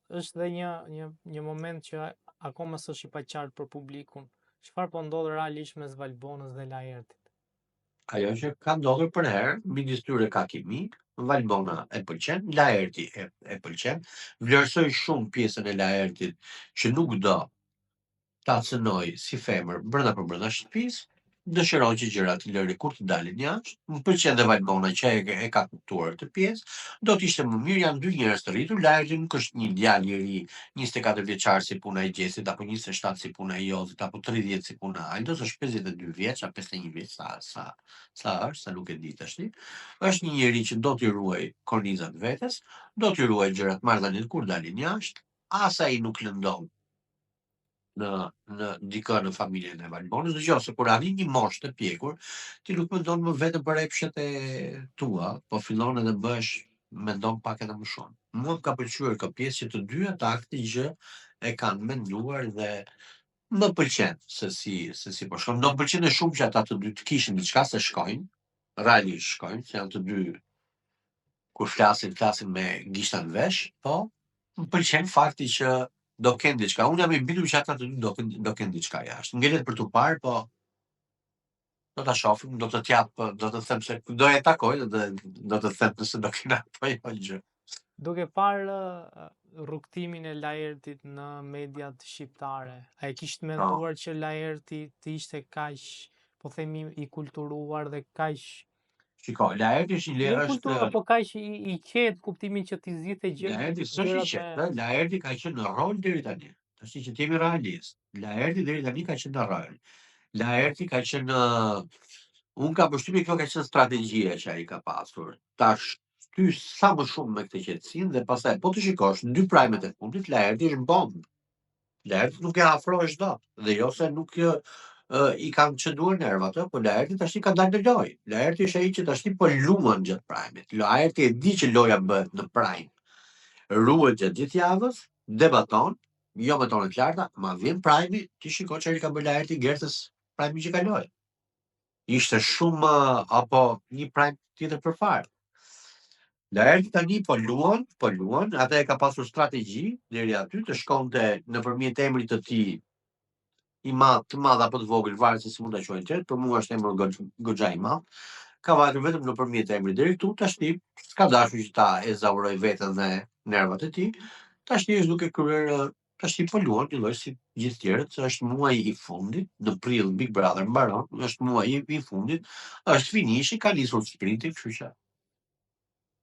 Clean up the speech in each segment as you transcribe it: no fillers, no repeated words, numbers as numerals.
është dhe një moment që akoma s'është i paqartë për publikun. Çfarë po ndodh realisht mes Valbonës dhe Laertit? Ajo që ka ndodhur për herë, midis tyre ka kimi, Valbona e pëlqen, Laerti e pëlqen, vlerësoj shumë pjesën e Laertit që nuk do ta cënoj si femër brenda shtëpisë, dëshiron që gjërat i lëri kur të dalin jashtë. Më pëlqen dhe Valbona që e ka kuptuar këtë pjesë. Do të ishte më mirë, janë dy njerëz të rritur. Laerti nuk është një djalë i ri, 24 vjeçar si puna e Gjesit, apo 27 si puna e Jozit, apo 30 si puna e Aldos, është 52 vjeç, apo 51 vjeç, sa është, sa nuk e di tash. Është një njerëz që do t'i ruaj kornizat vetes, do t'i ruaj gjërat marrëdhëniet kur dalin jashtë, as ai nuk lëndon në dikë në familjen e Valbonës, dëgjoj se kur arrin një moshë të pjekur, ti nuk mendon më vetëm për epshet e tua, po fillon edhe mendon pak edhe më shumë. Mua më ka pëlqyer kjo pjesë që të dyja ta këtë gjë e kanë menduar dhe më pëlqen se si po shkon. Do më pëlqente shumë që ata të dy të kishin diçka se shkojnë, realisht shkojnë, se janë të dy kur flasin me gishta në vesh, po më pëlqen fakti që do kenë diçka. Unë jam i bindur që ata të dy do kenë diçka jashtë. Ngelet për tu parë, po do ta shohim, do të them se do e takoj dhe do të them se do kenë apo jo gjë. Duke parë rrugtimin e Laertit në mediat shqiptare, a e kishte menduar që Laerti të ishte kaq, po themi, i kulturuar dhe kaq Shiko, Laerti është një kultur apo kaq i qetë kuptimin që ti zgjidhte Laerti s'është i qetë, Laerti ka qenë në rol deri tani. Tash që të jemi realist. Laerti deri tani ka qenë në rol. Laerti ka qenë unë kam përshtypjen kjo ka qenë strategjia që ai ka pasur. Tash ty sa më shumë me këtë qetësinë dhe pastaj po të shikosh në dy prajmet e fundit Laerti është bombë. Laerti nuk e afrohesh dot. Dhe jo se nuk i kanë çduar nervat, po Laerti tash ka dalë në lojë. Laerti është ai që tash po luan gjatë prajmit. Laerti e di që loja bëhet në prajm. Ruhet gjatë gjithë javës, debaton, jo me tonë të larta, ma vjen prajmi, ti shiko çfarë ka bërë Laerti Gertës prajmi që kaloi. Ishte shumë apo një prajm tjetër përpara. Laerti tani po luan, ata e ka pasur strategji deri aty të shkonte nëpërmjet emrit të tij i madh, të madh apo të vogël, varet se si mund ta quajnë tjetër, për mua është emër goxha i madh. Ka vajtur vetëm nëpërmjet emrit deri këtu, tashti s'ka dashur që ta ezauroj veten dhe nervat e tij. Tashti është duke kryer tashti po luan një lloj si gjithë tjerët, se është muaji i fundit, në prill Big Brother mbaron, është muaji i fundit, është finishi, ka nisur sprinti, kështu që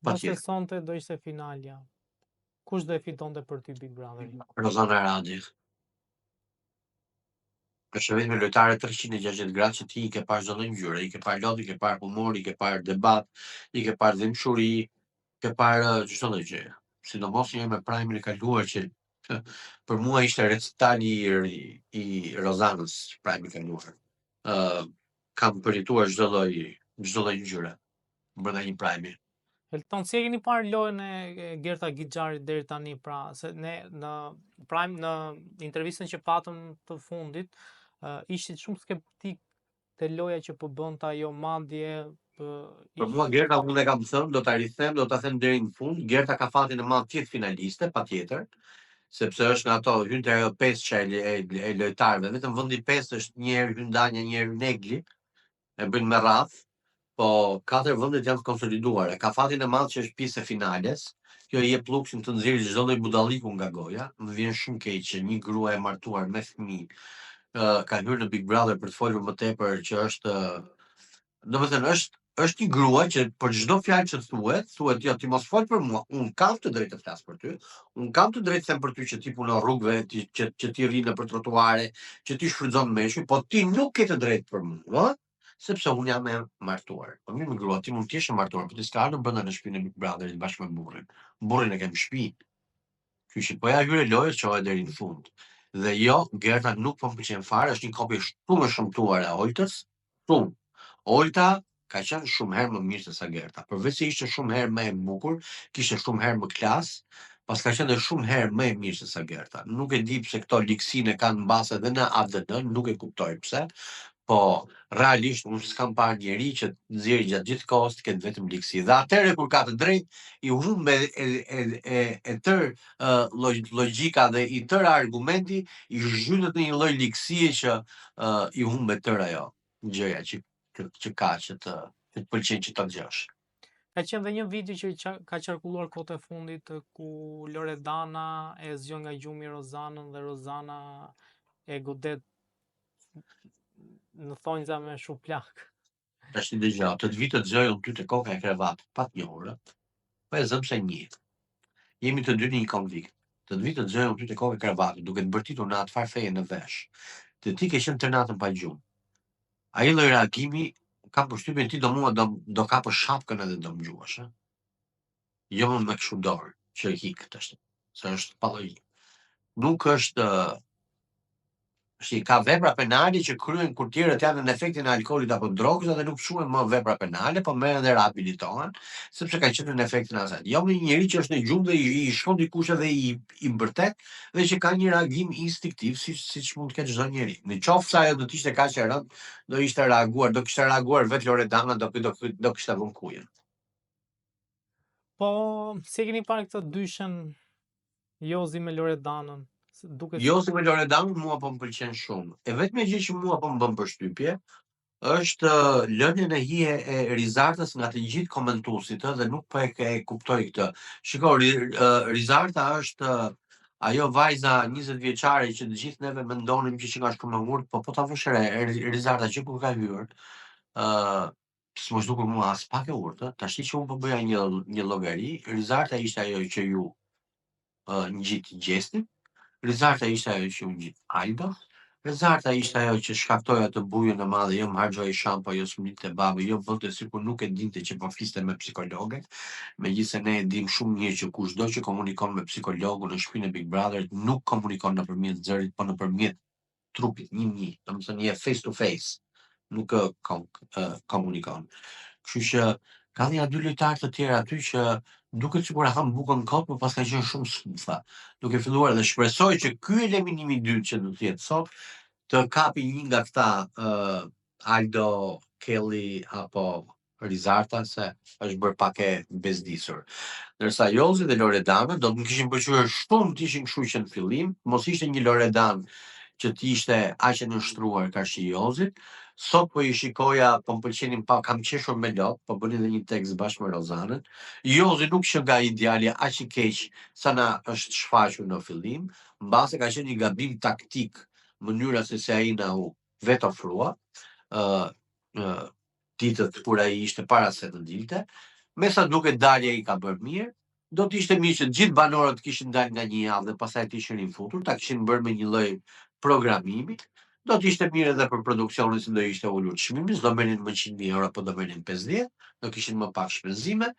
Nëse sonte do ishte finalja, kush do e fitonte për ty Big Brotherin? Rozana Radhi. Është vetëm lojtare 360 gradë që ti i ke parë çdo lloj ngjyre, i ke parë lot, i ke parë humor, i ke parë debat, i ke parë dhimbshuri, ke parë çdo lloj gjëje. Sidomos një me prajmin e kaluar që për mua ishte recitali i Rozanës prajmi i kaluar. Kam përjetuar çdo lloj ngjyre brenda një prajmi. Elton, si e keni parë lojën e Gerta Gixharit deri tani, pra, se ne në Prime, në intervistën që patëm të fundit, ishit shumë skeptik te loja që po bënte ajo, madje Për mua Gerta unë e kam thënë, do ta rithem, do ta them deri në fund, Gerta ka fatin e madh të jetë finaliste, patjetër, sepse është nga ato hynte ajo 5 që e lojtarëve, vetëm vendi 5 është një herë Hyndania, një herë Negli, e bëjnë me radhë, po 4 vendet janë të konsoliduara. Ka fatin e madh që është pjesë e finales. Kjo i jep luksin të nxjerrë çdo lloj budalliku nga goja. Më vjen shumë keq që një grua e martuar me fëmijë ka hyrë në Big Brother për të folur më tepër që është, domethënë është një grua që për çdo fjalë që thuhet, jo ti mos fol për mua, un kam të drejtë të flas për ty, un kam të drejtë të them për ty që ti punon rrugëve, që ti rri nëpër trotuare, që ti shfrytëzon meshkuj, po ti nuk ke të drejtë për mua, sepse un jam e martuar. Po mirë, grua, ti mund të jesh e martuar, por ti s'ka ardhur brenda në shtëpinë e Big Brotherit bashkë me burrin. Burrin e ke në shtëpi. Kështu që po ja hyre lojës çohet deri në fund. Dhe jo, Gerta nuk po më pëlqen fare, është një kopje shumë e shëmtuar e Oltës. Shumë. Olta ka qenë shumë herë më mirë se sa Gerta. Përveç se ishte shumë herë më e bukur, kishte shumë herë më klas, pas ka qenë shumë herë më e mirë se sa Gerta. Nuk e di pse këto liksinë kanë mbas edhe në ADN, nuk e kuptoj pse. Po, realisht unë s'kam parë njeri që të nxjerrë gjatë gjithë kohës të ketë vetëm ligësi. Dhe atëherë kur ka të drejtë, i humbe e tërë logjika dhe i tërë argumenti, i zhytet në një lloj ligësie që i humbe tërë ajo gjëja që ka që të pëlqen që ta dëgjosh. Ka qenë dhe një video që ka qarkulluar kohët e fundit ku Loredana e zgjon nga gjumi Rozanën dhe Rozana e godet në thonjza me shuplak. Tash ti dëgjoj, të të vitë të zgjoj unë ty të koka e krevat, pa të njohur, po e zëm se një. Jemi të dy në një konflikt. Të të vitë të zgjoj unë ty të koka e krevat, duke të bërtitur në atë farfeje në vesh. Të ti ke qenë të natën pa gjumë. Ai lloj reagimi, kam përshtypjen ti do kapësh shapkën edhe do më gjuash, ë. Jo më me kështu dorë që e hik tash. Se është pa logjik. Nuk është ka vepra penale që kryen kur tjerët janë në efektin e alkoolit apo drogës dhe nuk quhen më vepra penale, po merren dhe rehabilitohen, sepse kanë qenë në efektin e asaj. Jo me një njeri që është në gjumë dhe i shkon dikush edhe i mbërtet dhe që ka një reagim instinktiv siç mund të ketë çdo njeri. Në qoftë se ajo do të ishte kaq e rëndë, do kishte reaguar vetë Loredana, do kishte vënë kujën. Po, si e keni parë këtë dyshën Jozi me Loredanën? Duket Jozi me Loredanën mua po më pëlqen shumë. E vetmja gjë që mua po më bën përshtypje është lënien e hije e Rizartës nga të gjithë komentuesit dhe nuk po e kuptoj këtë. Shiko, Rizarta është ajo vajza 20 vjeçare që të gjithë neve mendonim që ka shkuar më ngurt, po ta vësh re, Rizarta që kur ka hyrë, s'më dukur mua as pak e urtë, tash që unë po bëja një llogari, Rizarta ishte ajo që ju ngjit gjestin, Rizarta ishte ajo që u ngjit Alba, Rizarta ishte ajo që shkaktoi atë bujën e madhe, jo më harxhoi shampo, jo s'mlinte babë, jo bënte sikur nuk e dinte që po fliste me psikologe, megjithëse ne e dim shumë mirë që kushdo që komunikon me psikologun në shtëpinë e Big Brotherit nuk komunikon nëpërmjet zërit, po nëpërmjet trupit, një, domethënë je face to face, nuk komunikon. Kështu që ka dhënë dy lojtarë të tjerë aty që duket sikur e han bukën kot, por pas kanë qenë shumë skufa. Duke filluar dhe shpresoj që ky eliminimi i dytë që do të jetë sot të kapi një nga këta Aldo, Kelly apo Rizarta se është bërë pak e bezdisur. Ndërsa Jozi dhe Loredana do të më kishin pëlqyer shumë të ishin kështu që në fillim, mos ishte një Loredan që t'ishte aq e nështruar kaq i Jozit. Sot po i shikoja, po më pëlqenin pa, kam qeshur me lot, po bënin edhe një tekst bashkë me Rozanën. Jozi nuk që nga ideali aq i keq sa na është shfaqur në fillim, mbase ka qenë një gabim taktik mënyra se si ai na u vetë ofrua, ditët kur ai ishte para se të dilte. Me sa duket dalja i ka bërë mirë, do të ishte mirë që të gjithë banorët kishin dalë nga një javë dhe pastaj të ishin rifutur, ta kishin bërë me një lloj programimi. Do të ishte mirë edhe për produksionin se do ishte ulur çmimi, s'do merrnin më 100.000 euro, po do merrnin 50, do kishin më pak shpenzime,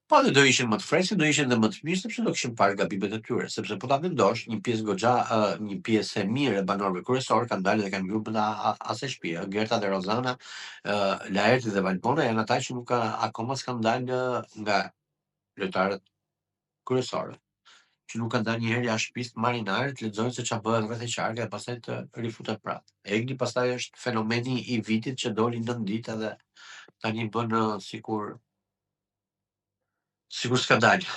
po dhe do ishin më të freskët, do ishin dhe më të mirë sepse do kishin parë gabimet e tyre, sepse po ta vendosh, një pjesë goxha, një pjesë e mirë e banorëve kryesorë kanë dalë dhe kanë hyrë brenda asaj shtëpie. Gerta dhe Rozana, Laerti dhe Valbona janë ata që nuk akoma s'kan dalë nga lojtarët kryesorë, që nuk kanë dalë njëherë jashtë shtëpisë të marrin ajër, të lexojnë se çfarë bëhet rreth e qarke dhe pastaj të rifuten prapë. Egli pastaj është fenomeni i vitit që doli 9 ditë edhe tani bën sikur s'ka dalë.